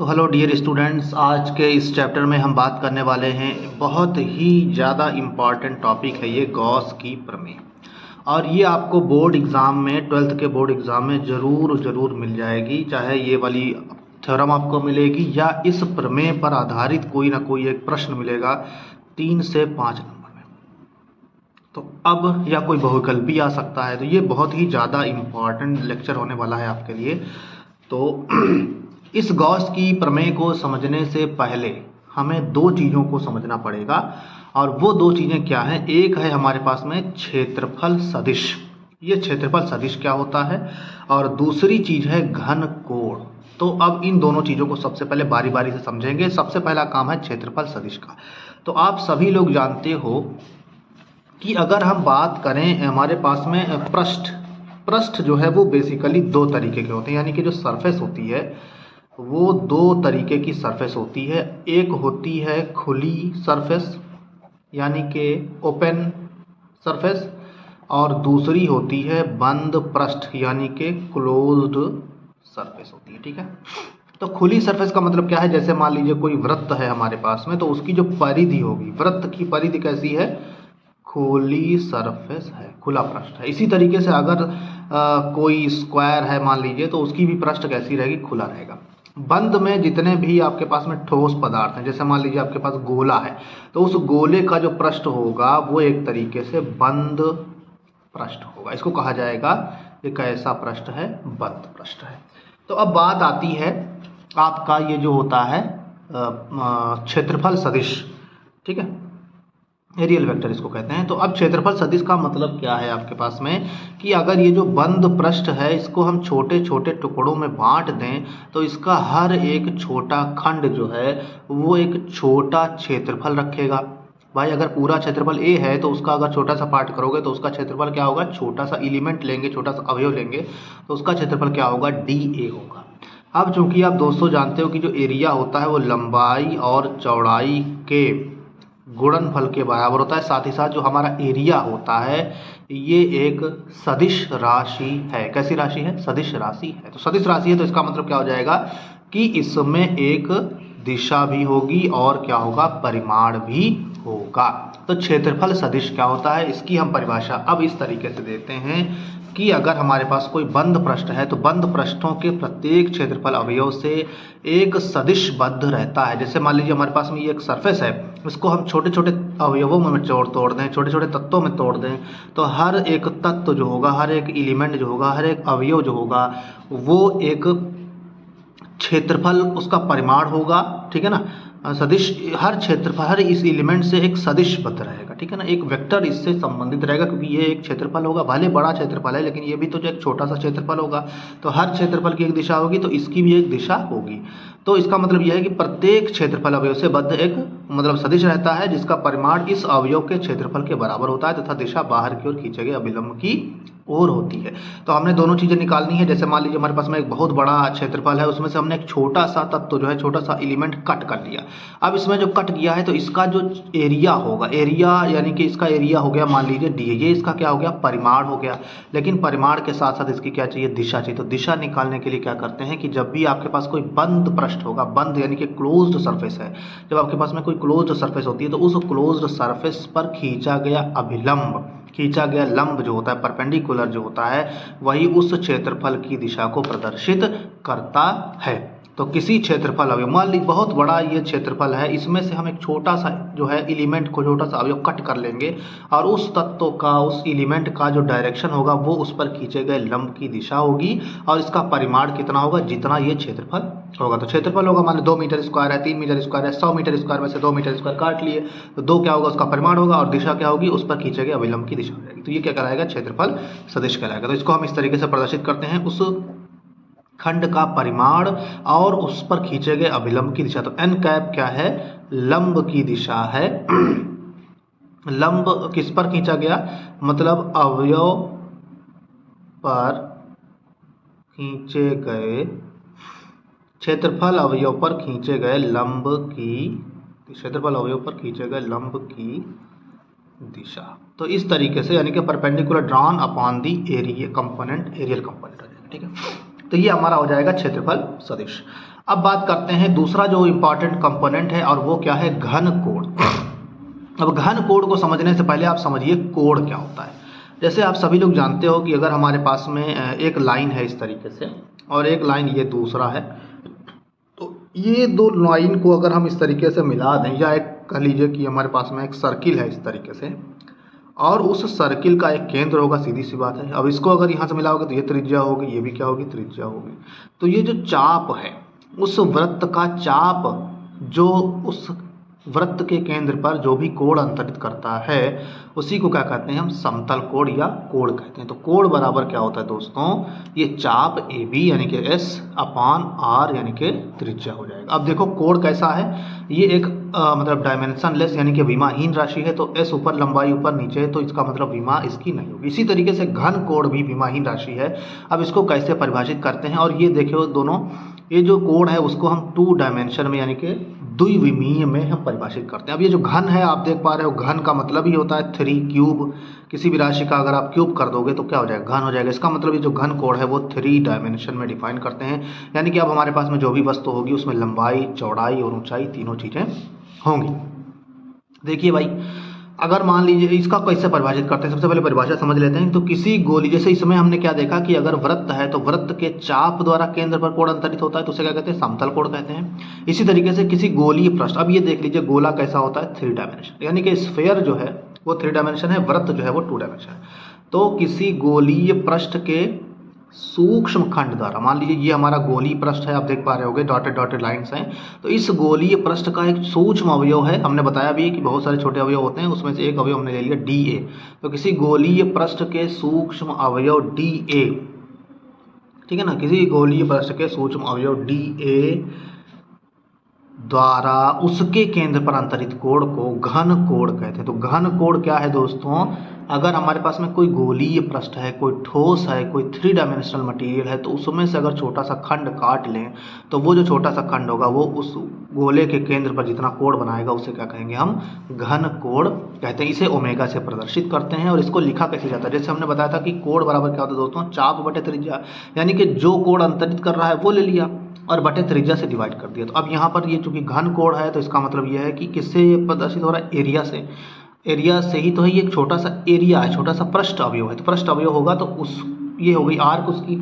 So hello dear students, आज के इस चैप्टर में हम बात करने वाले हैं, बहुत ही ज़्यादा इम्पॉर्टेंट टॉपिक है ये गॉस की प्रमेय। और ये आपको बोर्ड एग्ज़ाम में, ट्वेल्थ के बोर्ड एग्ज़ाम में ज़रूर मिल जाएगी। चाहे ये वाली थ्योरम आपको मिलेगी या इस प्रमेय पर आधारित कोई ना कोई एक प्रश्न मिलेगा 3 से 5 नंबर में। तो अब या कोई बहुविकल्पी आ सकता है। तो ये बहुत ही ज़्यादा इम्पॉर्टेंट लेक्चर होने वाला है आपके लिए। तो इस गॉस की प्रमेय को समझने से पहले हमें दो चीज़ों को समझना पड़ेगा, और वो दो चीज़ें क्या हैं। एक है हमारे पास में क्षेत्रफल सदिश, ये क्षेत्रफल सदिश क्या होता है, और दूसरी चीज़ है घन कोण। तो अब इन दोनों चीज़ों को सबसे पहले बारी बारी से समझेंगे। सबसे पहला काम है क्षेत्रफल सदिश का। तो आप सभी लोग जानते हो कि अगर हम बात करें, हमारे पास में पृष्ठ जो है वो बेसिकली दो तरीके के होते हैं, यानी कि जो सरफेस होती है वो दो तरीके की सरफेस होती है। एक होती है खुली सरफेस यानी कि ओपन सरफेस, और दूसरी होती है बंद पृष्ठ यानी कि क्लोज्ड सरफेस होती है। ठीक है, तो खुली सरफेस का मतलब क्या है, जैसे मान लीजिए कोई वृत्त है हमारे पास में, तो उसकी जो परिधि होगी, वृत्त की परिधि कैसी है, खुली सरफेस है, खुला पृष्ठ है। इसी तरीके से अगर कोई स्क्वायर है मान लीजिए, तो उसकी भी पृष्ठ कैसी रहेगी, खुला रहेगा। बंद में जितने भी आपके पास में ठोस पदार्थ हैं, जैसे मान लीजिए आपके पास गोला है, तो उस गोले का जो पृष्ठ होगा वो एक तरीके से बंद पृष्ठ होगा। इसको कहा जाएगा ये कैसा पृष्ठ है, बंद पृष्ठ है। तो अब बात आती है आपका ये जो होता है क्षेत्रफल सदिश, ठीक है, एरियल वेक्टर इसको कहते हैं। तो अब क्षेत्रफल सदिश का मतलब क्या है आपके पास में, कि अगर ये जो बंद पृष्ठ है इसको हम छोटे छोटे टुकड़ों में बांट दें, तो इसका हर एक छोटा खंड जो है वो एक छोटा क्षेत्रफल रखेगा। भाई अगर पूरा क्षेत्रफल ए है तो उसका अगर छोटा सा पार्ट करोगे तो उसका क्षेत्रफल क्या होगा, छोटा सा एलिमेंट लेंगे, छोटा सा अवयव लेंगे, तो उसका क्षेत्रफल क्या होगा, डी ए होगा। अब चूंकि आप दोस्तों जानते हो कि जो एरिया होता है वो लंबाई और चौड़ाई के गुणनफल के बराबर होता है, साथ ही साथ जो हमारा एरिया होता है ये एक सदिश राशि है। कैसी राशि है, सदिश राशि है। तो सदिश राशि है तो इसका मतलब क्या हो जाएगा कि इसमें एक दिशा भी होगी और क्या होगा, परिमाण भी होगा। तो क्षेत्रफल सदिश क्या होता है, इसकी हम परिभाषा अब इस तरीके से देते हैं कि अगर हमारे पास कोई बंद पृष्ठ है तो बंद पृष्ठों के प्रत्येक क्षेत्रफल अवयव से एक सदिश बद्ध रहता है। जैसे मान लीजिए हमारे पास में ये एक सरफेस है, इसको हम छोटे छोटे अवयवों में तोड़ दें, छोटे छोटे तत्वों में तोड़ दें, तो हर एक तत्व जो होगा, हर एक एलिमेंट जो होगा, हर एक अवयव जो होगा वो एक क्षेत्रफल, उसका परिमाण होगा। ठीक है ना, सदिश, हर क्षेत्रफल, हर इस एलिमेंट से एक सदिश बद्ध रहेगा। ठीक है ना, एक वेक्टर इससे संबंधित रहेगा, क्योंकि ये एक क्षेत्रफल होगा, भले बड़ा क्षेत्रफल है लेकिन ये भी तो जो एक छोटा सा क्षेत्रफल होगा। तो हर क्षेत्रफल की एक दिशा होगी, तो इसकी भी एक दिशा होगी। तो इसका मतलब यह है कि प्रत्येक क्षेत्रफल अवयव से बद्ध एक मतलब सदिश रहता है, जिसका परिमाण इस अवयव के क्षेत्रफल के बराबर होता है तथा दिशा बाहर की ओर खींचे गए अभिलंब की ओर होती है। तो हमने दोनों चीज़ें निकालनी है। जैसे मान लीजिए हमारे पास में एक बहुत बड़ा क्षेत्रफल है, उसमें से हमने एक छोटा सा तत्व जो है, छोटा सा एलिमेंट कट कर लिया। अब इसमें जो कट किया है तो इसका जो एरिया होगा, एरिया यानी कि इसका एरिया हो गया मान लीजिए डी, ये इसका क्या हो गया, परिमाण हो गया। लेकिन परिमाण के साथ साथ इसकी क्या चाहिए, दिशा चाहिए। तो दिशा निकालने के लिए क्या करते हैं कि जब भी आपके पास कोई बंद पृष्ठ होगा, बंद यानी कि क्लोज्ड सरफेस है, जब आपके पास में कोई क्लोज्ड सरफेस होती है तो उस क्लोज्ड सरफेस पर खींचा गया अभिलंब, खींचा गया लंब जो होता है, परपेंडिकुलर जो होता है, वही उस क्षेत्रफल की दिशा को प्रदर्शित करता है। तो किसी क्षेत्रफल अवयव, मान लीजिए बहुत बड़ा ये क्षेत्रफल है, इसमें से हम एक छोटा सा जो है एलिमेंट को, छोटा सा अवयव कट कर लेंगे, और उस तत्व का, उस एलिमेंट का जो डायरेक्शन होगा वो उस पर खींचे गए लंब की दिशा होगी, और इसका परिमाण कितना होगा, जितना ये क्षेत्रफल होगा। तो क्षेत्रफल होगा मान लो 2 मीटर स्क्वायर है, 3 मीटर स्क्वायर है, 100 मीटर स्क्वायर में से 2 मीटर स्क्वायर काट लिए, तो 2 क्या होगा, उसका परिमाण होगा, और दिशा क्या होगी, उस पर खींचे गए अभिलंब की दिशा हो जाएगी। तो ये क्या कहलाएगा, क्षेत्रफल सदिश कहलाएगा। तो इसको हम इस तरीके से प्रदर्शित करते हैं, उस खंड का परिमाण और उस पर खींचे गए अभिलंब की दिशा। तो एन कैप क्या है, लंब की दिशा है। लंब किस पर खींचा गया, मतलब अवयव पर खींचे गए, क्षेत्रफल अवयव पर खींचे गए लंब की, क्षेत्रफल अवयव पर खींचे गए लंब की दिशा। तो इस तरीके से, यानी कि perpendicular drawn upon the area component, aerial component हो जाएगा। ठीक है, तो ये हमारा हो जाएगा क्षेत्रफल सदिश। अब बात करते हैं दूसरा जो इम्पॉर्टेंट कंपोनेंट है, और वो क्या है, घन कोण। अब घन कोण को समझने से पहले आप समझिए कोण क्या होता है। जैसे आप सभी लोग जानते हो कि अगर हमारे पास में एक लाइन है इस तरीके से, और एक लाइन ये दूसरा है, तो ये दो लाइन को अगर हम इस तरीके से मिला दें, या एक कह लीजिए कि हमारे पास में एक सर्किल है इस तरीके से, और उस सर्किल का एक केंद्र होगा, सीधी सी बात है। अब इसको अगर यहाँ से मिलाओगे तो ये त्रिज्या होगी, ये भी क्या होगी, त्रिज्या होगी। तो ये जो चाप है, उस वृत्त का चाप जो उस वृत्त के केंद्र पर जो भी कोण अंतरित करता है, उसी को क्या कहते हैं हम, समतल कोण या कोण कहते हैं। तो कोण बराबर क्या होता है दोस्तों, ये चाप ए बी यानी कि एस अपान आर यानी कि त्रिज्या हो जाएगा। अब देखो कोण कैसा है, ये एक मतलब डायमेंशनलेस यानी कि विमाहीन राशि है। तो एस ऊपर, लंबाई ऊपर नीचे है, तो इसका मतलब विमा इसकी नहीं होगी। इसी तरीके से घन कोण भी विमाहीन राशि है। अब इसको कैसे परिभाषित करते हैं, और ये देखो दोनों, ये जो कोण है उसको हम 2 डायमेंशन में यानी कि द्विविमीय में हम परिभाषित करते हैं। अब ये जो घन है आप देख पा रहे हो, घन का मतलब ही होता है 3 क्यूब। किसी भी राशि का अगर आप क्यूब कर दोगे तो क्या हो जाएगा, घन हो जाएगा। इसका मतलब ये जो घन कोण है वो 3 डायमेंशन में डिफाइन करते हैं। यानी कि अब हमारे पास में जो भी वस्तु होगी उसमें लंबाई, चौड़ाई और ऊंचाई तीनों चीज़ें होंगी। देखिए भाई, अगर मान लीजिए इसका कैसे परिभाषित करते हैं, सबसे पहले परिभाषा समझ लेते हैं। तो किसी गोली, जैसे इसमें हमने क्या देखा कि अगर वृत्त है तो वृत्त के चाप द्वारा केंद्र पर कोण अंतरित होता है, तो उसे क्या कहते हैं, समतल कोण कहते हैं। इसी तरीके से किसी गोलीय पृष्ठ, अब ये देख लीजिए गोला कैसा होता है, 3 डायमेंशन, यानी कि स्फीयर जो है वो 3 डायमेंशन है, वृत्त जो है वो 2 डायमेंशन है। तो किसी गोलीय पृष्ठ के सूक्ष्म खंड द्वारा, मान लीजिए ये हमारा गोलीय पृष्ठ है, आप देख पा रहे होंगे डॉटेड डॉटेड लाइंस हैं। तो इस गोलीय पृष्ठ का एक सूक्ष्म अवयव है, हमने बताया भी कि बहुत सारे छोटे अवयव होते हैं, उसमें से एक अवयव हमने ले लिया डी ए। तो किसी गोलीय पृष्ठ के सूक्ष्म अवयव डी ए, ठीक है ना, किसी गोलीय पृष्ठ के सूक्ष्म अवयव डी ए द्वारा उसके केंद्र पर अंतरित कोण को घन कोण कहते हैं। तो घन कोण क्या है दोस्तों, अगर हमारे पास में कोई गोलीय पृष्ठ है, कोई ठोस है, कोई 3 डायमेंशनल मटेरियल है, तो उसमें से अगर छोटा सा खंड काट लें, तो वो जो छोटा सा खंड होगा वो उस गोले के केंद्र पर जितना कोण बनाएगा उसे क्या कहेंगे हम, घन कोण कहते हैं। इसे ओमेगा से प्रदर्शित करते हैं। और इसको लिखा कैसे जाता है, जैसे हमने बताया था कि कोण बराबर क्या होता है दोस्तों, चाप बटे त्रिज्या, यानी कि जो कोण अंतरित कर रहा है वो ले लिया और बटे त्रिज्या से डिवाइड कर दिया। तो अब यहाँ पर ये चूंकि घन कोण है, तो इसका मतलब ये है कि किससे प्रदर्शित हो रहा है, एरिया से। एरिया से ही तो है, ये एक छोटा सा एरिया है, छोटा सा पृष्ठ अवयव है। तो पृष्ठ अवयव होगा तो उस, ये हो गई आर्क उसकी।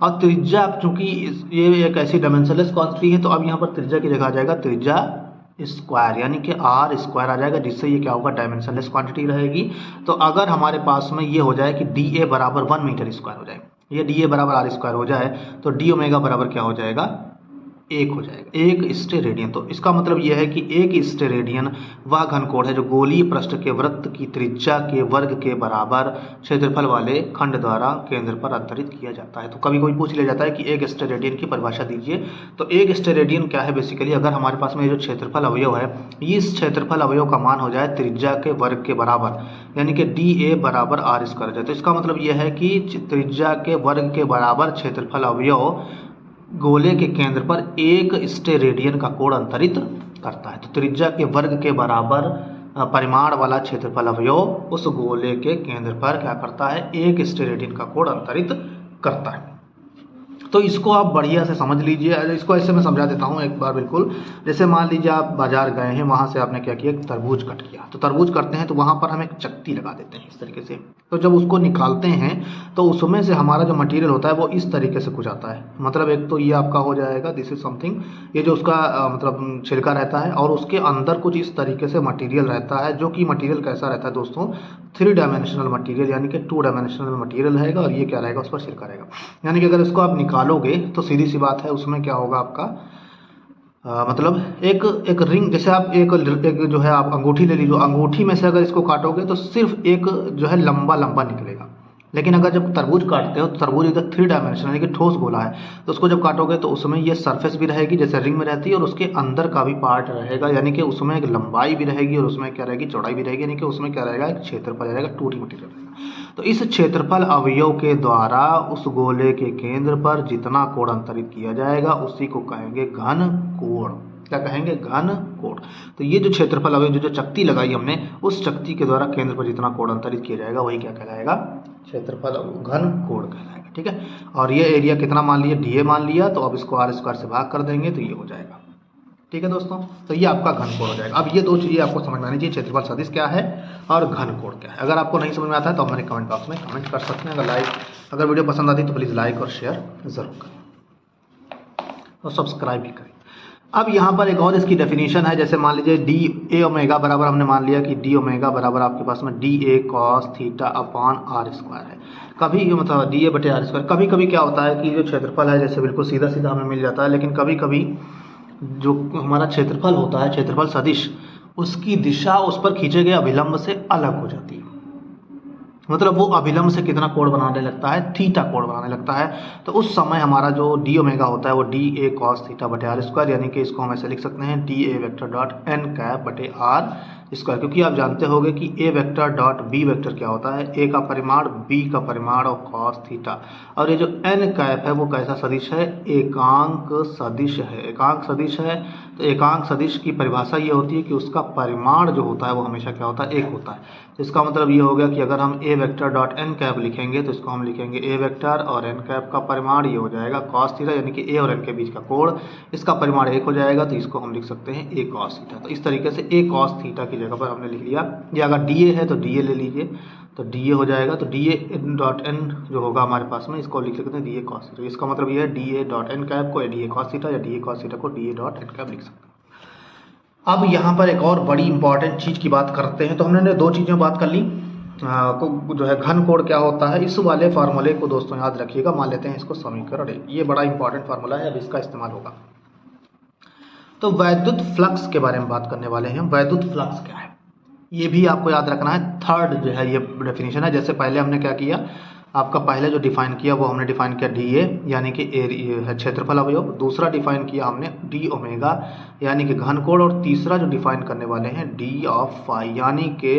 और त्रिज्या, चूंकि ये एक ऐसी डायमेंशनलेस क्वांटिटी है, तो अब यहाँ पर त्रिज्या की जगह आ जाएगा त्रिज्या स्क्वायर, यानी कि आर स्क्वायर आ जाएगा, जिससे ये क्या होगा, डायमेंशनलेस क्वांटिटी रहेगी। तो अगर हमारे पास में ये हो जाए कि डी ए बराबर 1 मीटर स्क्वायर हो जाए, ये डी ए बराबर आर स्क्वायर हो जाए, तो डी ओमेगा बराबर क्या हो जाएगा, 1 हो जाएगा, 1 स्टेरेडियन। तो इसका मतलब यह है कि 1 स्टेरेडियन वह घन कोण है जो गोलीय पृष्ठ के वृत्त की त्रिज्या के वर्ग के बराबर क्षेत्रफल वाले खंड द्वारा केंद्र पर अंतरित किया जाता है। तो कभी कोई पूछ लिया जाता है कि 1 स्टेरेडियन की परिभाषा दीजिए। तो 1 स्टेरेडियन क्या है, बेसिकली अगर हमारे पास में जो क्षेत्रफल अवयव है, इस क्षेत्रफल अवयव का मान हो जाए त्रिज्या के वर्ग के बराबर, यानी कि डी ए बराबर आर स्क्वायर हो जाए। तो इसका मतलब यह है कि त्रिज्या के वर्ग के बराबर क्षेत्रफल अवयव गोले के केंद्र पर 1 स्टेरेडियन का कोण अंतरित करता है। तो त्रिज्या के वर्ग के बराबर परिमाण वाला क्षेत्रफल अवयव उस गोले के केंद्र पर क्या करता है, 1 स्टेरेडियन का कोण अंतरित करता है। तो इसको आप बढ़िया से समझ लीजिए। इसको ऐसे मैं समझा देता हूँ एक बार बिल्कुल। जैसे मान लीजिए आप बाजार गए हैं, वहाँ से आपने क्या किया, तरबूज कट किया। तो तरबूज करते हैं तो वहाँ पर हम एक चक्ती लगा देते हैं इस तरीके से। तो जब उसको निकालते हैं तो उसमें से हमारा जो मटेरियल होता है वो इस तरीके से कुछ आता है। मतलब एक तो ये आपका हो जाएगा, दिस इज समथिंग, ये जो उसका मतलब छिलका रहता है, और उसके अंदर कुछ इस तरीके से मटेरियल रहता है, जो कि मटेरियल कैसा रहता है दोस्तों, 3 डायमेंशनल मटेरियल, यानी कि 2 डायमेंशनल मटेरियल रहेगा, और ये क्या रहेगा, उस पर छिलका रहेगा। यानी कि अगर इसको आप निकालोगे तो सीधी सी बात है, उसमें क्या होगा आपका मतलब एक रिंग, जैसे आप एक जो है आप अंगूठी ले लीजिए, अंगूठी में से अगर इसको काटोगे तो सिर्फ एक जो है लंबा लंबा निकलेगा। लेकिन अगर जब तरबूज काटते हो तो तरबूज इधर 3 डायमेंशन यानी कि ठोस गोला है, तो उसको जब काटोगे तो उसमें ये सरफेस भी रहेगी जैसे रिंग में रहती है, और उसके अंदर का भी पार्ट रहेगा, यानी कि उसमें एक लंबाई भी रहेगी और उसमें क्या रहेगी, चौड़ाई भी रहेगी, यानी कि उसमें क्या रहेगा, एक क्षेत्रफल रहेगा, 2D मटेरियल रहेगा। तो इस क्षेत्रफल अवयव के द्वारा उस गोले के केंद्र पर जितना कोण अंतरित किया जाएगा उसी को कहेंगे घन कोण। क्या कहेंगे, घन कोण। तो ये जो क्षेत्रफल अवयव जो चक्ति लगाई हमने, उस चक्ति के द्वारा केंद्र पर जितना कोण अंतरित किया जाएगा वही क्या कहलाएगा, क्षेत्रफल घन कोण कहलाएगा। ठीक है। और ये एरिया कितना मान लिया, डी ए मान लिया, तो अब इसको आर स्क्वायर से भाग कर देंगे तो ये हो जाएगा। ठीक है दोस्तों, तो ये आपका घन कोण हो जाएगा। अब ये दो चीज़ें आपको समझ में आनी चाहिए, क्षेत्रफल सदिश क्या है और घन कोण क्या है। अगर आपको नहीं समझ में आता है तो हमारे कमेंट बॉक्स में कमेंट कर सकते हैं। अगर वीडियो पसंद आती है तो प्लीज़ लाइक और शेयर ज़रूर करें और सब्सक्राइब भी करें। अब यहाँ पर एक और इसकी डेफिनेशन है, जैसे मान लीजिए डी ए ओमेगा बराबर, हमने मान लिया कि डी ओमेगा बराबर आपके पास में D A cos theta upon R square है। कभी मतलब डी ए बटे आर स्क्वायर, कभी कभी क्या होता है कि जो क्षेत्रफल है जैसे बिल्कुल सीधा सीधा हमें मिल जाता है, लेकिन कभी कभी जो हमारा क्षेत्रफल होता है, क्षेत्रफल सदिश, उसकी दिशा उस पर खींचे गए अभिलंब से अलग हो जाती है। मतलब वो अभिलंब से कितना कोण बनाने लगता है, थीटा कोण बनाने लगता है। तो उस समय हमारा जो डी ओमेगा होता है वो डी ए कॉस थीटा बटे आर स्क्वायर, यानी कि इसको हम ऐसे लिख सकते हैं D A vector dot N cap बटे आर स्क्वायर। क्योंकि आप जानते होंगे कि A vector dot B vector क्या होता है, ए का परिमाण, बी का परिमाण और कॉस थीटा। और ये जो एन कैप है वो कैसा सदिश है, एकांक सदिश है। एकांक सदिश है तो एकांक सदिश की परिभाषा ये होती है कि उसका परिमाण जो होता है वो हमेशा क्या होता है, एक होता है। तो इसका मतलब ये हो गया कि अगर हम ए वेक्टर डॉट एन कैप लिखेंगे तो इसको हम लिखेंगे ए वेक्टर और एन कैप का परिमाण ये हो जाएगा कॉस थीटा, यानी कि ए और एन के बीच का कोण, इसका परिमाण एक हो जाएगा, तो इसको हम लिख सकते हैं ए कॉस थीटा। तो इस तरीके से ए कॉस थीटा की जगह पर हमने लिख लिया। ये अगर डी ए है तो डी ए ले लीजिए, तो डी ए हो जाएगा। तो डी ए डॉट एन जो होगा हमारे पास में, इसको लिख सकते हैं डी ए कॉस थीटा। इसका मतलब ये है D A dot N cap को डी ए कॉस थीटा या डी ए कॉस थीटा को D A dot N cap लिख सकते हैं। अब यहाँ पर एक और बड़ी इंपॉर्टेंट चीज़ की बात करते हैं। तो हमने दो चीज़ें बात कर ली, जो है घन कोण क्या होता है। इस वाले फार्मूले को दोस्तों याद रखिएगा, मान लेते हैं इसको समीकरण एक, ये बड़ा इंपॉर्टेंट फार्मूला है, अब इसका इस्तेमाल होगा। तो वैद्युत फ्लक्स के बारे में बात करने वाले हैं। वैद्युत फ्लक्स क्या है ये भी आपको याद रखना है। थर्ड जो है ये डेफिनेशन है। जैसे पहले हमने क्या किया, आपका पहले जो डिफाइन किया वो हमने डिफाइन किया डी ए यानी कि एरिया है, क्षेत्रफल अवयव। दूसरा डिफाइन किया हमने डी ओमेगा यानी कि घन कोण, और तीसरा जो डिफाइन करने वाले हैं डी ऑफ फाई यानी कि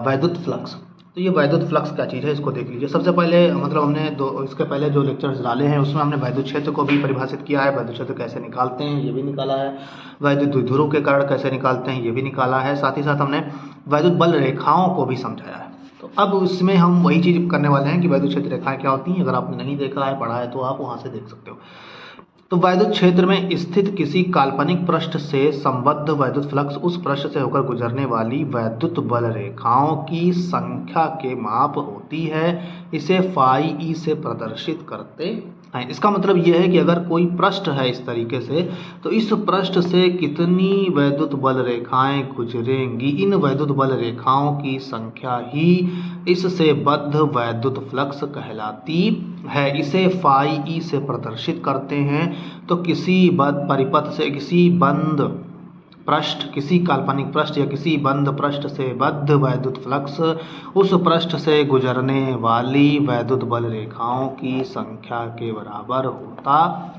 वैद्युत फ्लक्स। तो ये वैद्युत फ्लक्स क्या चीज़ है इसको देख लीजिए। सबसे पहले मतलब हमने इसके पहले जो लेक्चर्स डाले हैं उसमें हमने वैद्युत क्षेत्र को भी परिभाषित किया है, वैद्युत क्षेत्र कैसे निकालते हैं ये भी निकाला है, वैद्युत द्विध्रुव के कारण कैसे निकालते हैं ये भी निकाला है, साथ ही साथ हमने वैद्युत बल रेखाओं को भी समझाया है। तो अब उसमें हम वही चीज़ करने वाले हैं कि वैद्युत क्षेत्र रेखाएं क्या होती हैं। अगर आपने नहीं देखा है, पढ़ा है, तो आप वहाँ से देख सकते हो। तो वैद्युत क्षेत्र में स्थित किसी काल्पनिक पृष्ठ से संबद्ध वैद्युत फ्लक्स उस पृष्ठ से होकर गुजरने वाली वैद्युत बल रेखाओं की संख्या के माप होती है। इसे फाई ई से प्रदर्शित करते हैं। इसका मतलब यह है कि अगर कोई पृष्ठ है इस तरीके से, तो इस पृष्ठ से कितनी वैद्युत बल रेखाएं गुजरेंगी, इन वैद्युत बल रेखाओं की संख्या ही इससे बद्ध वैद्युत फ्लक्स कहलाती है। इसे फाई ई से प्रदर्शित करते हैं। तो किसी परिपथ से, किसी बंद पृष्ठ, किसी काल्पनिक पृष्ठ या किसी बंद पृष्ठ से बद्ध वैद्युत फ्लक्स उस पृष्ठ से गुजरने वाली वैद्युत बल रेखाओं की संख्या के बराबर होता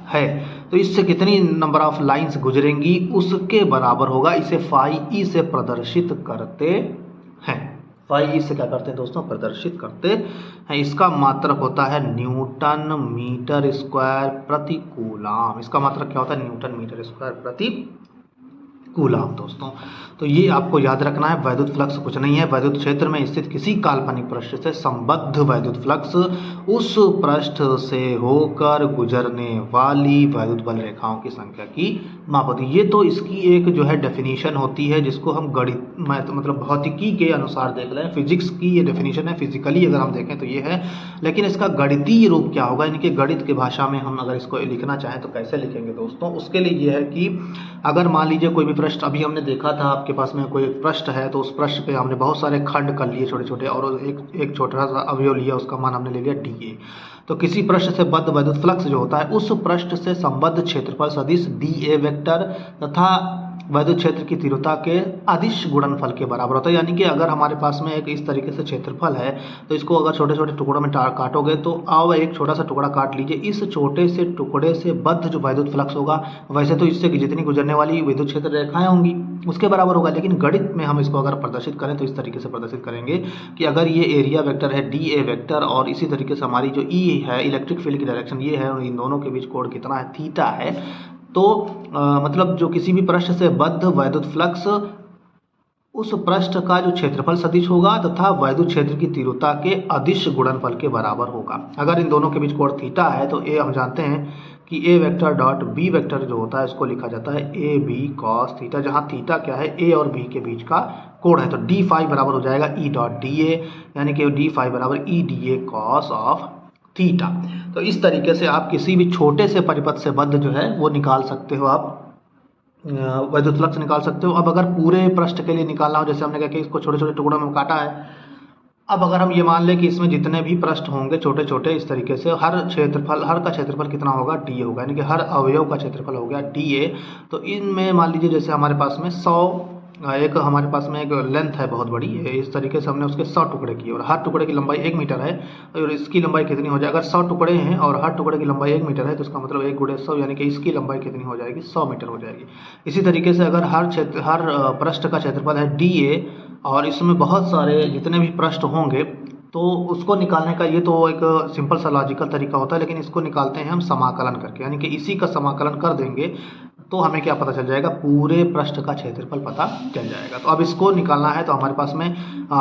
है। तो इससे कितनी नंबर ऑफ लाइंस गुजरेंगी उसके बराबर होगा। इसे फाई ई से प्रदर्शित करते हैं। फाई ई से क्या करते हैं दोस्तों, प्रदर्शित करते हैं। इसका मात्रक होता है न्यूटन मीटर स्क्वायर प्रति कूलाम। इसका मात्रक क्या होता है, न्यूटन मीटर स्क्वायर प्रति कूलाम दोस्तों। तो ये आपको याद रखना है। वैद्युत फ्लक्स कुछ नहीं है, वैद्युत क्षेत्र में स्थित किसी काल्पनिक पृष्ठ से संबद्ध वैद्युत फ्लक्स उस पृष्ठ से होकर गुजरने वाली वैद्युत बल रेखाओं की संख्या की माप होती है। ये तो इसकी एक जो है डेफिनेशन होती है, जिसको हम गणित मतलब भौतिकी के अनुसार देख रहे हैं। फिजिक्स की ये डेफिनेशन है, फिजिकली अगर हम देखें तो ये है, लेकिन इसका गणितीय रूप क्या होगा, इनके गणित की भाषा में हम अगर इसको लिखना चाहें तो कैसे लिखेंगे दोस्तों। उसके लिए ये है कि अगर मान लीजिए कोई भी पृष्ठ, अभी हमने देखा था आपके पास में कोई पृष्ठ है, तो उस पृष्ठ पे हमने बहुत सारे खंड कर लिए छोटे छोटे, और एक छोटा सा अवयव लिया, उसका मान हमने ले लिया डी ए। तो किसी पृष्ठ से बद्ध वैद्युत फ्लक्स जो होता है उस पृष्ठ से संबद्ध क्षेत्रफल सदिश डी ए वेक्टर तथा वैद्युत क्षेत्र की तीव्रता के अदिश गुणनफल के बराबर होता है। यानी कि अगर हमारे पास में एक इस तरीके से क्षेत्रफल है, तो इसको अगर छोटे छोटे टुकड़ों में काटोगे, तो आओ एक छोटा सा टुकड़ा काट लीजिए। इस छोटे से टुकड़े से बद्ध जो वैद्युत फ्लक्स होगा, वैसे तो इससे जितनी गुजरने वाली विद्युत क्षेत्र रेखाएं होंगी उसके बराबर होगा, लेकिन गणित में हम इसको अगर प्रदर्शित करें तो इस तरीके से प्रदर्शित करेंगे कि अगर ये एरिया वेक्टर है डी ए वेक्टर, और इसी तरीके से हमारी जो ई है इलेक्ट्रिक फील्ड की डायरेक्शन ये है, और इन दोनों के बीच कोण कितना है, थीटा है। तो मतलब जो किसी भी पृष्ठ से बद्ध वैद्युत फ्लक्स उस पृष्ठ का जो क्षेत्रफल सदिश होगा तथा वैद्युत क्षेत्र की तीव्रता के अदिश गुणनफल के बराबर होगा। अगर इन दोनों के बीच कोण थीटा है तो ए हम जानते हैं कि A vector dot B vector जो होता है उसको लिखा जाता है ए बी कॉस थीटा, जहाँ थीटा क्या है ए और बी के बीच का कोण है। तो डी फाई बराबर हो जाएगा ई डॉट डी ए, यानी कि डी फाई बराबर E D A cos of theta. तो इस तरीके से आप किसी भी छोटे से परिपथ से बद्ध जो है वो निकाल सकते हो, आप वैद्युत फ्लक्स निकाल सकते हो। अब अगर पूरे पृष्ठ के लिए निकालना हो, जैसे हमने कहा कि इसको छोटे छोटे टुकड़ों में काटा है, अब अगर हम ये मान लें कि इसमें जितने भी पृष्ठ होंगे छोटे छोटे इस तरीके से, हर का क्षेत्रफल कितना होगा, डी होगा, यानी कि हर अवयव का क्षेत्रफल हो गया डी ए। तो इनमें मान लीजिए जैसे हमारे पास में 100 एक हमारे पास में एक लेंथ है बहुत बड़ी, इस तरीके से हमने उसके 100 टुकड़े किए और हर टुकड़े की लंबाई 1 मीटर है, और इसकी लंबाई कितनी हो जाएगी, अगर 100 टुकड़े हैं और हर टुकड़े की लंबाई 1 मीटर है तो इसका मतलब 1 × 100, यानी कि इसकी लंबाई कितनी हो जाएगी, 100 मीटर हो जाएगी। इसी तरीके से अगर हर पृष्ठ का क्षेत्रफल है डी ए और इसमें बहुत सारे जितने भी पृष्ठ होंगे तो उसको निकालने का ये तो एक सिंपल सा लॉजिकल तरीका होता है, लेकिन इसको निकालते हैं हम समाकलन करके, यानी कि इसी का समाकलन कर देंगे तो हमें क्या पता चल जाएगा, पूरे पृष्ठ का क्षेत्रफल पता चल जाएगा। तो अब इसको निकालना है तो हमारे पास में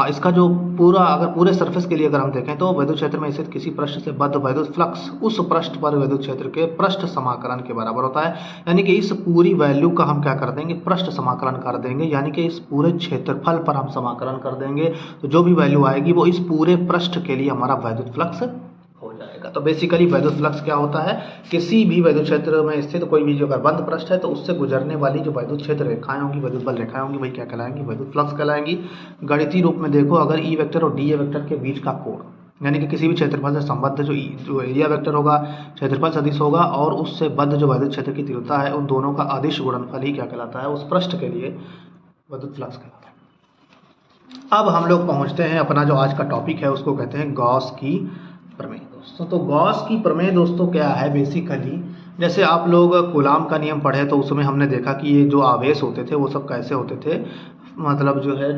इसका जो पूरा, अगर पूरे सरफेस के लिए अगर हम देखें तो वैद्युत क्षेत्र में स्थित किसी पृष्ठ से बद्ध वैद्युत फ्लक्स उस पृष्ठ पर वैद्युत क्षेत्र के पृष्ठ समाकलन के बराबर होता है। यानी कि इस पूरी वैल्यू का हम क्या कर देंगे, पृष्ठ समाकलन कर देंगे, यानी कि इस पूरे क्षेत्रफल पर हम समाकलन कर देंगे। तो जो भी वैल्यू आएगी वो इस पूरे पृष्ठ के लिए हमारा वैद्युत फ्लक्स हो जाएगा। तो बेसिकली वैद्युत फ्लक्स क्या होता है, किसी भी वैद्युत क्षेत्र में स्थित कोई भी जो अगर बंद पृष्ठ है तो उससे गुजरने वाली जो वैद्युत क्षेत्र रेखाएं होंगी, वैद्युत बल रेखाएं होंगी, वही क्या कहलाएंगी, वैद्युत फ्लक्स कहलाएंगी। गणितीय रूप में देखो, अगर ई वेक्टर और डी ए वेक्टर के बीच का कोण, यानी कि किसी भी क्षेत्रफल से संबद्ध जो एरिया वेक्टर होगा, क्षेत्रफल सदिश होगा, और उससे बद्ध जो वैद्युत क्षेत्र की तीव्रता है, उन दोनों का अदिश गुणनफल ही क्या कहलाता है, उस पृष्ठ के लिए वैद्युत फ्लक्स कहलाता है। अब हम लोग पहुंचते हैं, अपना जो आज का टॉपिक है उसको कहते हैं गॉस की प्रमेय दोस्तों। तो गॉस की प्रमेय दोस्तों क्या है, बेसिकली जैसे आप लोग कूलाम का नियम पढ़े तो उसमें हमने देखा कि ये जो आवेश होते थे वो सब कैसे होते थे, मतलब जो है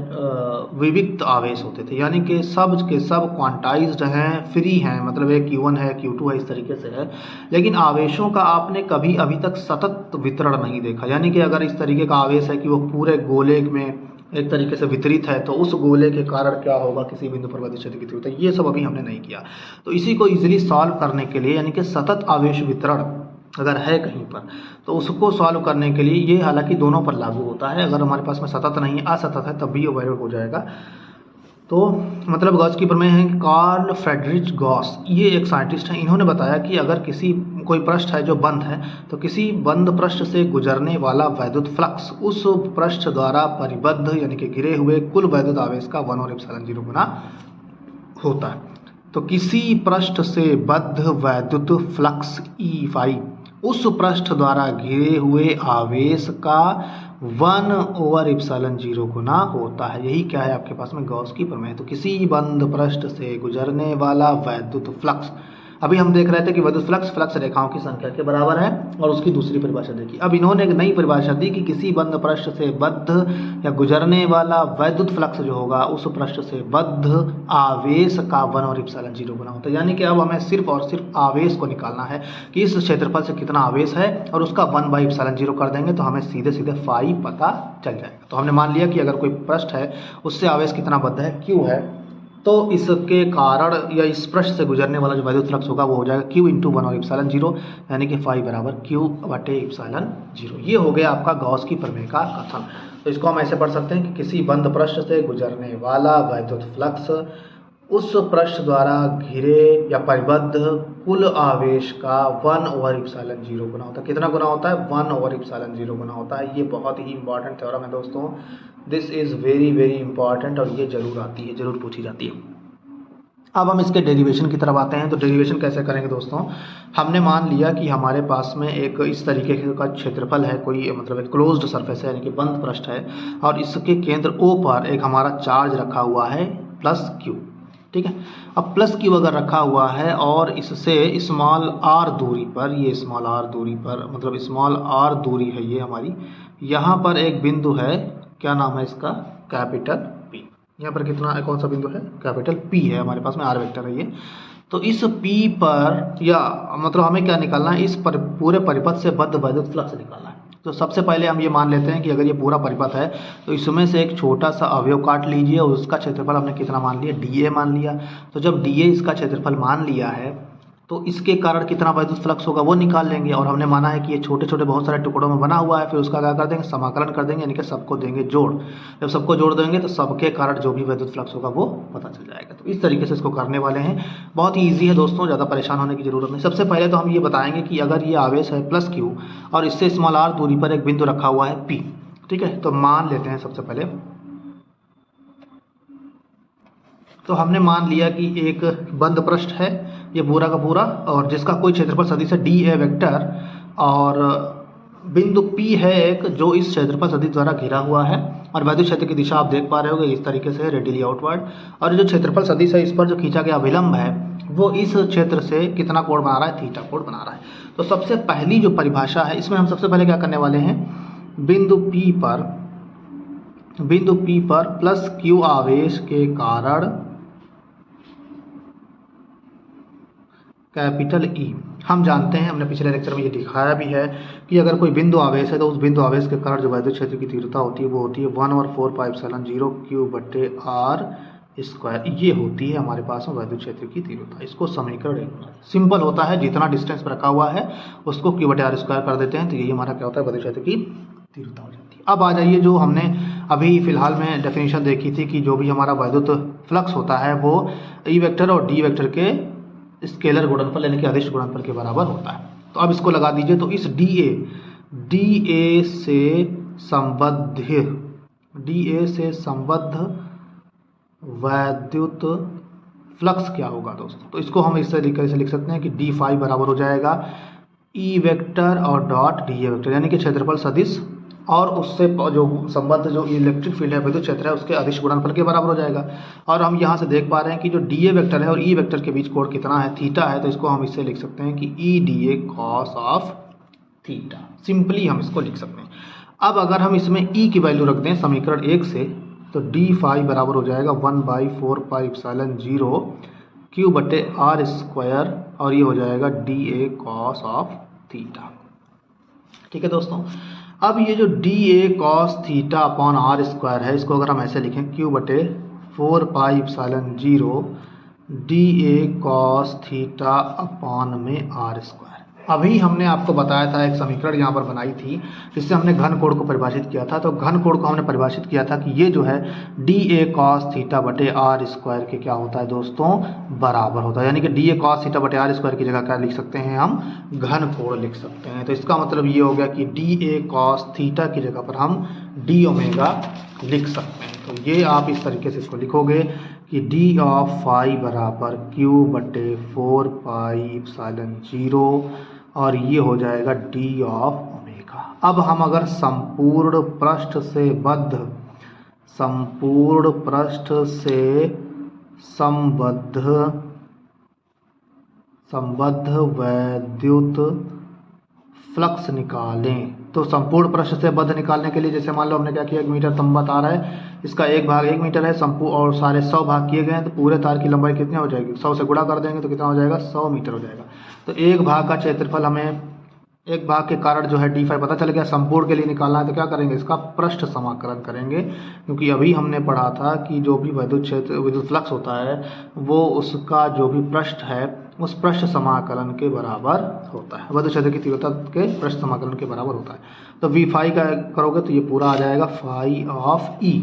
विविक्त आवेश होते थे, यानी कि सब के सब क्वांटाइज्ड हैं, फ्री हैं, मतलब एक Q1 है, Q2 है, इस तरीके से है। लेकिन आवेशों का आपने कभी अभी तक सतत वितरण नहीं देखा, यानी कि अगर इस तरीके का आवेश है कि वो पूरे गोले में एक तरीके से वितरित है तो उस गोले के कारण क्या होगा, किसी बिंदु पर वैद्युत क्षेत्र की तीव्रता, ये सब अभी हमने नहीं किया। तो इसी को इजीली सॉल्व करने के लिए, यानी कि सतत आवेश वितरण अगर है कहीं पर तो उसको सॉल्व करने के लिए, ये हालांकि दोनों पर लागू होता है, अगर हमारे पास में सतत नहीं है, असतत है, तब भी ये वैलिड हो जाएगा। तो मतलब गॉस की प्रमेय है, कार्ल फ्रेडरिच गॉस, ये एक साइंटिस्ट हैं, इन्होंने बताया कि अगर कोई पृष्ठ है जो बंद है तो किसी बंद पृष्ठ से गुजरने वाला वैद्युत फ्लक्स उस पृष्ठ द्वारा परिबद्ध, यानी कि घिरे हुए कुल वैद्युत आवेश का 1/ε0 गुना होता है। तो किसी पृष्ठ से बद्ध वैद्युत फ्लक्स ई फाई उस पृष्ठ द्वारा घिरे हुए आवेश का 1/ε0 गुना होता है। यही क्या है आपके पास में गॉस की प्रमेय। तो किसी बंद पृष्ठ से गुजरने वाला वैद्युत फ्लक्स, अभी हम देख रहे थे कि वैद्युत फ्लक्स रेखाओं की संख्या के बराबर है, और उसकी दूसरी परिभाषा देखी। अब इन्होंने एक नई परिभाषा दी कि किसी बंद पृष्ठ से बद्ध या गुजरने वाला वैद्युत फ्लक्स जो होगा उस पृष्ठ से बद्ध आवेश का 1/ε0 गुना होता है। यानी कि अब हमें सिर्फ और सिर्फ आवेश को निकालना है कि इस क्षेत्रफल से कितना आवेश है, और उसका 1/ε0 कर देंगे तो हमें सीधे सीधे फाई पता चल जाएगा। तो हमने मान लिया कि अगर कोई पृष्ठ है उससे आवेश कितना बद्ध है, Q है, तो इसके कारण या इस पृष्ठ से गुजरने वाला जो वैद्युत फ्लक्स होगा वो हो जाएगा Q × 1/ε0, यानी कि फाई बराबर Q/ε0। ये हो गया आपका गॉस की प्रमेय का कथन। तो इसको हम ऐसे पढ़ सकते हैं कि किसी बंद पृष्ठ से गुजरने वाला वैद्युत फ्लक्स उस पृष्ठ द्वारा घिरे या परिबद्ध कुल आवेश का 1/ε0 गुना होता है। कितना गुना होता है, 1/ε0 गुना होता है। ये बहुत ही इंपॉर्टेंट थ्योरम है दोस्तों, this is very very important, और ये जरूर आती है, जरूर पूछी जाती है। अब हम इसके डेरिवेशन की तरफ आते हैं। तो डेरिवेशन कैसे करेंगे दोस्तों, हमने मान लिया कि हमारे पास में एक इस तरीके का क्षेत्रफल है, कोई मतलब एक क्लोज्ड सरफेस है, यानी कि बंद पृष्ठ है, और इसके केंद्र O पर एक हमारा चार्ज रखा हुआ है +Q, ठीक है। अब +Q अगर रखा हुआ है और इससे स्मॉल r दूरी पर, ये स्मॉल r दूरी पर, मतलब स्मॉल r दूरी है ये हमारी, यहाँ पर एक बिंदु है, क्या नाम है इसका, कैपिटल P। यहाँ पर कितना, कौन सा बिंदु है, कैपिटल P है, हमारे पास में r वेक्टर है ये। तो इस P पर, या मतलब हमें क्या निकालना है, इस पूरे परिपथ से बद्ध वैद्युत फ्लक्स निकालना है। तो सबसे पहले हम ये मान लेते हैं कि अगर ये पूरा परिपथ है तो इसमें से एक छोटा सा अवयव काट लीजिए और उसका क्षेत्रफल हमने कितना मान लिया, डीए मान लिया। तो जब डीए इसका क्षेत्रफल मान लिया है तो इसके कारण कितना वैद्युत फ्लक्स होगा वो निकाल लेंगे। और हमने माना है कि ये छोटे छोटे बहुत सारे टुकड़ों में बना हुआ है, फिर उसका क्या कर देंगे, समाकलन कर देंगे, यानी कि सबको देंगे जोड़। जब सबको जोड़ देंगे तो सबके कारण जो भी वैद्युत फ्लक्स होगा वो पता चल जाएगा। तो इस तरीके से इसको करने वाले हैं। बहुत ही ईजी है दोस्तों, ज़्यादा परेशान होने की जरूरत नहीं। सबसे पहले तो हम ये बताएंगे कि अगर ये आवेश है प्लस क्यू और इससे स्मॉल आर दूरी पर एक बिंदु रखा हुआ है पी, ठीक है। तो मान लेते हैं सबसे पहले, तो हमने मान लिया कि एक बंद पृष्ठ है ये पूरा का पूरा, और जिसका कोई क्षेत्रफल सदिश है डी ए वेक्टर, और बिंदु P है एक जो इस क्षेत्रफल सदिश द्वारा घिरा हुआ है, और वैद्युत क्षेत्र की दिशा आप देख पा रहे होगे इस तरीके से रेडियली आउटवर्ड। और जो क्षेत्रफल सदिश है इस पर जो खींचा गया विलंब है वो इस क्षेत्र से कितना कोण बना रहा है, थीटा कोण बना रहा है। तो सबसे पहली जो परिभाषा है इसमें हम सबसे पहले क्या करने वाले हैं, बिंदु P पर प्लस क्यू आवेश के कारण कैपिटल E, हम जानते हैं, हमने पिछले लेक्चर में ये दिखाया भी है कि अगर कोई बिंदु आवेश है तो उस बिंदु आवेश के कारण जो वैद्युत क्षेत्र की तीव्रता होती है वो होती है 1/4πε0 Q/r²। ये होती है हमारे पास में वैद्युत क्षेत्र की तीव्रता। इसको समीकरण 1 सिंपल होता है, जितना डिस्टेंस पर रखा हुआ है उसको Q/r² कर देते हैं, तो यही हमारा क्या होता है, वैद्युत क्षेत्र की तीव्रता हो जाती है। अब आ जाइए जो हमने अभी फिलहाल में डेफिनेशन देखी थी कि जो भी हमारा वैद्युत फ्लक्स होता है वो ई वेक्टर और डी वेक्टर के स्केलर गुणनफल यानी कि अदिश गुणनफल के बराबर होता है। तो अब इसको लगा दीजिए, तो इस DA से संबद्ध वैद्युत फ्लक्स क्या होगा दोस्तों। तो इसको हम इस तरीके से लिख सकते हैं कि D फाई बराबर हो जाएगा E वेक्टर और डॉट DA वेक्टर, यानी कि क्षेत्रफल सदिश और उससे जो संबद्ध जो इलेक्ट्रिक फील्ड है विद्युत क्षेत्र है उसके अदिश गुणनफल के बराबर हो जाएगा। और हम यहाँ से देख पा रहे हैं कि जो DA वेक्टर है और E वेक्टर के बीच कोण कितना है, थीटा है। तो इसको हम इससे लिख सकते हैं कि EDA cos of theta, simply हम इसको लिख सकते हैं। अब अगर हम इसमें E की वैल्यू रख दें समीकरण 1 से, तो D फाई बराबर हो जाएगा 1/4πε0 Q/r², और ये हो जाएगा DA cos ऑफ थीटा। ठीक है दोस्तों, अब ये जो DA cos theta upon r² है इसको अगर हम ऐसे लिखें Q/4πε0 DA cos theta upon में r²। अभी हमने आपको बताया था एक समीकरण यहाँ पर बनाई थी जिससे हमने घन कोण को परिभाषित किया था। तो घन कोण को हमने परिभाषित किया था कि ये जो है DA cos थीटा बटे r² के क्या होता है दोस्तों, बराबर होता है। यानी कि DA cos थीटा बटे r² की जगह क्या लिख सकते हैं, हम घन कोण लिख सकते हैं। तो इसका मतलब ये हो गया कि DA cos थीटा की जगह पर हम d ओमेगा लिख सकते हैं। तो ये आप इस तरीके से इसको लिखोगे कि D ऑफ फाई बराबर Q/4πε0, और ये हो जाएगा D ऑफ ओमेगा। अब हम अगर संपूर्ण पृष्ठ से संबद्ध वैद्युत फ्लक्स निकालें, तो संपूर्ण पृष्ठ से बद्ध निकालने के लिए जैसे मान लो हमने क्या किया, 1 मीटर तंबा तार है, इसका एक भाग 1 मीटर है संपूर्ण और सारे 100 भाग किए गए हैं, तो पूरे तार की लंबाई कितनी हो जाएगी, 100 से गुणा कर देंगे तो कितना हो जाएगा, 100 मीटर हो जाएगा। तो एक भाग का क्षेत्रफल हमें एक भाग के कारण जो है D फाई पता चल गया। संपूर्ण के लिए निकालना है तो क्या करेंगे, इसका पृष्ठ समाकलन करेंगे, क्योंकि अभी हमने पढ़ा था कि जो भी विद्युत फ्लक्स होता है वो उसका जो भी पृष्ठ है उस पृष्ठ समाकलन के बराबर होता है, विद्युत क्षेत्र की तीव्रता के पृष्ठ समाकलन के बराबर होता है। तो V फाई का करोगे तो ये पूरा आ जाएगा फाई ऑफ E,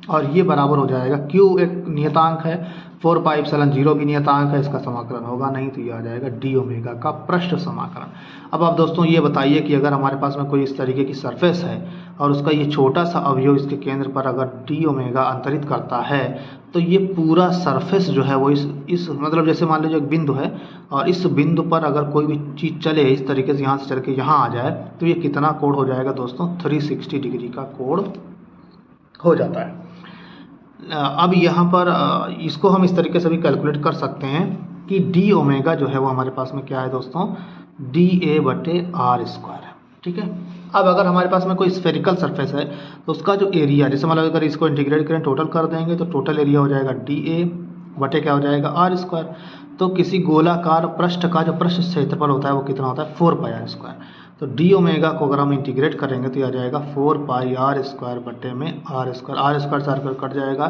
और ये बराबर हो जाएगा Q एक नियतांक है, 4πε0 भी नियतांक है, इसका समाकलन होगा नहीं, तो ये आ जाएगा D ओमेगा का पृष्ठ समाकलन। अब आप दोस्तों ये बताइए कि अगर हमारे पास में कोई इस तरीके की सरफेस है और उसका ये छोटा सा अवयव इसके केंद्र पर अगर D ओमेगा अंतरित करता है, तो ये पूरा सरफेस जो है वो इस मतलब जैसे मान लीजिए एक बिंदु है और इस बिंदु पर अगर कोई भी चीज़ चले इस तरीके से यहाँ से चल के यहाँ आ जाए, तो ये कितना कोण हो जाएगा दोस्तों, 360 डिग्री का कोण हो जाता है। अब यहाँ पर इसको हम इस तरीके से भी कैलकुलेट कर सकते हैं कि D ओमेगा जो है वो हमारे पास में क्या है दोस्तों, DA/r²। ठीक है, अब अगर हमारे पास में कोई स्फेरिकल सरफेस है तो उसका जो एरिया, जैसे मतलब अगर इसको इंटीग्रेट करें टोटल कर देंगे तो टोटल एरिया हो जाएगा DA/ क्या हो जाएगा, r²। तो किसी गोलाकार पृष्ठ का जो पृष्ठ क्षेत्रफल होता है वो कितना होता है, 4πr²। तो डी ओमेगा को अगर हम इंटीग्रेट करेंगे तो ये आ जाएगा 4 पाई आर स्क्वायर बटे में आर स्क्वायर से आर कट जाएगा,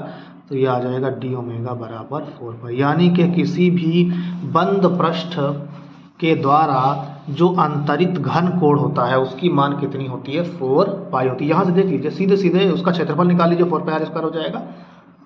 तो ये आ जाएगा डी ओमेगा बराबर 4 पाई। यानी कि किसी भी बंद पृष्ठ के द्वारा जो अंतरित घन कोण होता है उसकी मान कितनी होती है, 4 पाई होती है। यहाँ से देख लीजिए, सीधे सीधे उसका क्षेत्रफल निकाल लीजिए, 4 पाई आर स्क्वायर हो जाएगा,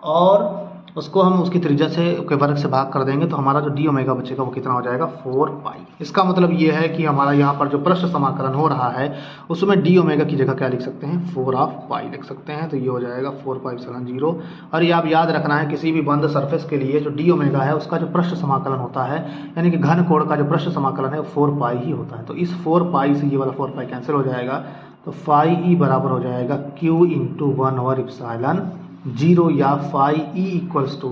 और उसको हम उसकी त्रिज्या से के वर्ग से भाग कर देंगे तो हमारा जो डी ओमेगा बचेगा वो कितना हो जाएगा, 4 पाई। इसका मतलब ये है कि हमारा यहाँ पर जो पृष्ठ समाकलन हो रहा है उसमें डी ओमेगा की जगह क्या लिख सकते हैं, 4 ऑफ पाई लिख सकते हैं। तो ये हो जाएगा 4 पाई एप्सिलॉन 0। और ये आप याद रखना है, किसी भी बंद सरफेस के लिए जो डी ओमेगा है उसका जो पृष्ठ समाकलन होता है, यानी कि घन कोण का जो पृष्ठ समाकलन है वो 4 पाई ही होता है। तो इस 4 पाई से ये वाला 4 पाई कैंसिल हो जाएगा, तो फाई ई बराबर हो जाएगा क्यू इंटू 1/एप्सिलॉन 0 या phi E equals to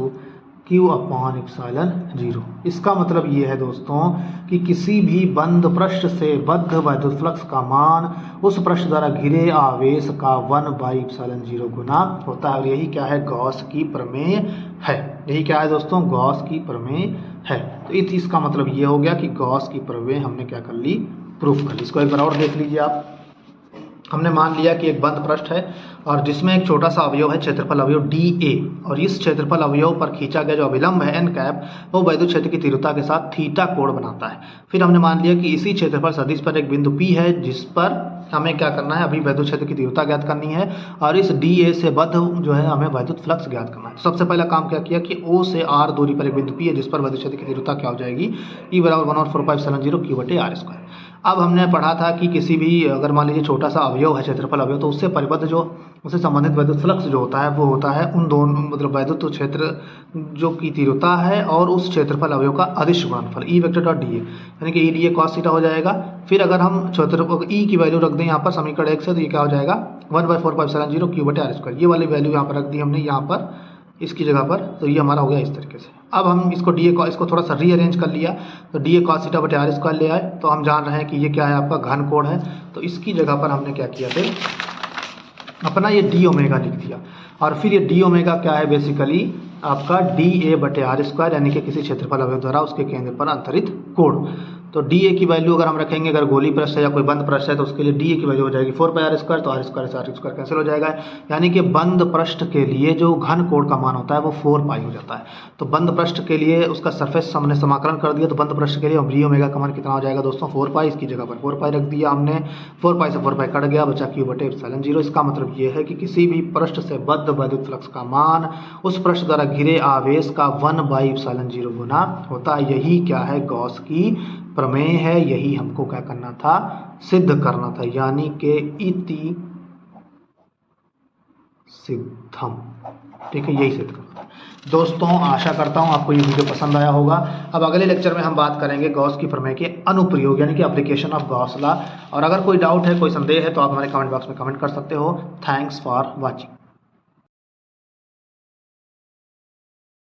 Q upon epsilon 0। इसका मतलब ये है दोस्तों कि किसी भी बंद पृष्ठ से बद्ध वैद्युत फ्लक्स का मान उस पृष्ठ द्वारा घिरे आवेश का 1/एप्सिलॉन 0 गुना होता है। और यही क्या है, गॉस की प्रमेय है। यही क्या है दोस्तों, गॉस की प्रमेय है। तो इसका मतलब ये हो गया कि गॉस की प्रमेय हमने क्या कर ली, प्रूफ कर ली। इसको एक बार और देख लीजिए आप। हमने मान लिया कि एक बंद पृष्ठ है और जिसमें एक छोटा सा अवयव है, क्षेत्रफल अवयव डी ए, और इस क्षेत्रफल अवयव पर खींचा गया जो अभिलंब है एन कैप वो वैद्युत क्षेत्र की तीव्रता के साथ थीटा कोण बनाता है। फिर हमने मान लिया कि इसी क्षेत्रफल सदिश पर एक बिंदु पी है जिस पर हमें क्या करना है, अभी वैद्युत क्षेत्र की तीव्रता ज्ञात करनी है, और इस डी ए से बद्ध जो है हमें वैद्युत फ्लक्स ज्ञात करना है। सबसे पहला काम क्या किया कि ओ से आर दूरी पर एक बिंदु पी है जिस पर वैद्युत क्षेत्र की तीव्रता क्या हो जाएगी, ई बराबर 1/4πε0 क्यू बटे आर स्क्वायर। अब हमने पढ़ा था कि किसी भी अगर मान लीजिए छोटा सा अवयव है, क्षेत्रफल अवयव, तो उससे परिबद्ध जो उससे संबंधित वैद्युत फ्लक्स जो होता है वो होता है उन दोनों, मतलब वैद्युत क्षेत्र जो की तीव्रता है और उस क्षेत्रफल अवयव का अदिश गुणनफल E vector dot D A, यानी कि E D A cos theta हो जाएगा। फिर अगर हम क्षेत्र ई की वैल्यू रख दें यहाँ पर समीकरण 1 से, तो ये क्या हो जाएगा 1/4πε0 क्यू बटे आर स्क्वायर। ये वाली वैल्यू यहाँ पर रख दी हमने यहाँ पर इसकी जगह पर, तो ये हमारा हो गया इस तरीके से। अब हम इसको डी ए इसको थोड़ा सा रीअरेंज कर लिया, तो डी ए कॉस थीटा बटे आर स्क्वायर ले आए, तो हम जान रहे हैं कि ये क्या है, आपका घन कोण है। तो इसकी जगह पर हमने क्या किया थे, अपना ये डी ओमेगा लिख दिया। और फिर ये डी ओमेगा क्या है, बेसिकली आपका डी ए बटे आर स्क्वायर, यानी कि किसी क्षेत्रफल अवयव द्वारा उसके केंद्र पर अंतरित कोण। तो डी ए की वैल्यू अगर हम रखेंगे, अगर गोली पृष्ठ है या कोई बंद पृष्ठ है तो उसके लिए डी ए की वैल्यू हो जाएगी 4 पाई आर स्क्वायर, तो आर स्क्वायर से आर स्क्वायर कैंसिल हो जाएगा। यानी कि बंद पृष्ठ के लिए जो घन कोण का मान होता है वो 4 पाई हो जाता है। तो बंद पृष्ठ के लिए उसका सरफेस हमने समाकलन कर दिया, तो बंद पृष्ठ के लिए डी ओमेगा का मान कितना हो जाएगा दोस्तों, 4 पाई। इसकी जगह पर 4 पाई रख दिया हमने, 4 पाई से 4 पाई कट गया, बचा क्यू बटे एप्सिलॉन 0। इसका मतलब ये है कि किसी भी पृष्ठ से बद्ध वैद्युत फ्लक्स का मान उस पृष्ठ द्वारा घिरे आवेश का 1/एप्सिलॉन 0 गुना होता है। यही क्या है, गॉस की प्रमेय है। यही हमको क्या करना था, सिद्ध करना था, यानी कि इति सिद्धम। ठीक है, यही सिद्ध करना है दोस्तों। आशा करता हूं आपको ये वीडियो पसंद आया होगा। अब अगले लेक्चर में हम बात करेंगे गॉस की प्रमेय के अनुप्रयोग, यानी कि एप्लीकेशन ऑफ गॉस लॉ। और अगर कोई डाउट है, कोई संदेह है, तो आप हमारे कमेंट बॉक्स में कमेंट कर सकते हो। Thanks for watching.